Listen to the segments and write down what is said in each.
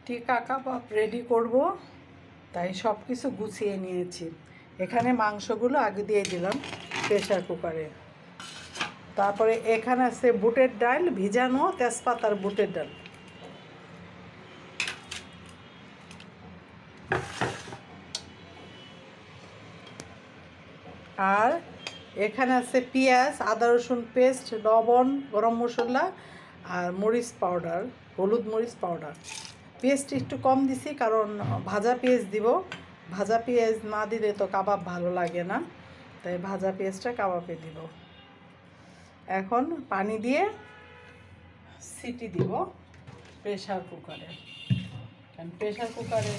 টিক্কা কাবাব ready করব, তাই সব কিছু গুছিয়ে নিয়েছি। এখানে মাংসগুলো আগে দিয়ে দিলাম প্রেশার কুকারে। তারপরে এখানে আছে বুটের ডাল, ভিজানো তেজপাতার বুটের ডাল। আর এখানে আছে পেঁয়াজ, আদা রসুন পেস্ট, লবণ, গরম মশলা আর মরিচ পাউডার, হলুদ মরিচ পাউডার। পেস্ট একটু কম দিছি কারণ ভাজা পেঁয়াজ দিব। ভাজা পেঁয়াজ না দিলে তো কাবাব ভালো লাগে না, তাই ভাজা পেঁয়াজটা কাবাবে দিব। এখন পানি দিয়ে সিটি দিব প্রেশার কুকারে, কারণ প্রেশার কুকারে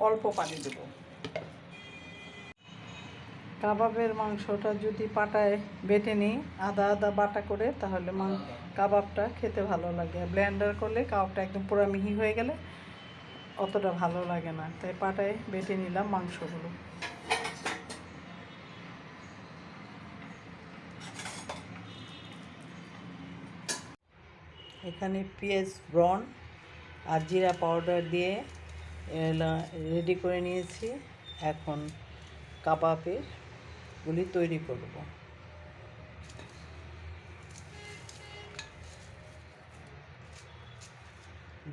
অল্প পানি দেব। কাবাবের মাংসটা যদি পাটায় বেটে নিই, আদা আদা বাটা করে, তাহলে কাবাবটা খেতে ভালো লাগে। ব্লেন্ডার করলে কাবাবটা একদম পুরো মিহি হয়ে গেলে অতটা ভালো লাগে না, তাই পাটায় বেটে নিলাম মাংসগুলো। এখানে পেঁয়াজ ব্রাউন আর জিরা পাউডার দিয়ে রেডি করে নিয়েছি। এখন কাবাবের গুলি তৈরি করব।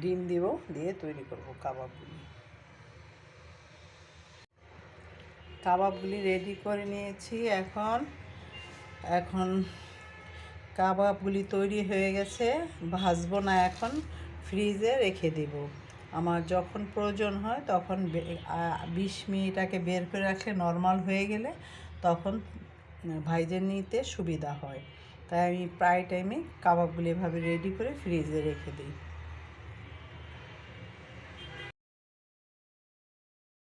ডিম দিব, দিয়ে তৈরি করব কাবাবগুলি। কাবাবগুলি রেডি করে নিয়েছি। এখন কাবাবগুলি তৈরি হয়ে গেছে, ভাজবো না, এখন ফ্রিজে রেখে দেব। আমার যখন প্রয়োজন হয় তখন 20 মিনিট আগে বের করে রাখলে নরমাল হয়ে গেলে তখন ভাইজে নিতে সুবিধা হয়। তাই আমি প্রায় টাইমে কাবাবগুলি এভাবে রেডি করে ফ্রিজে রেখে দিই।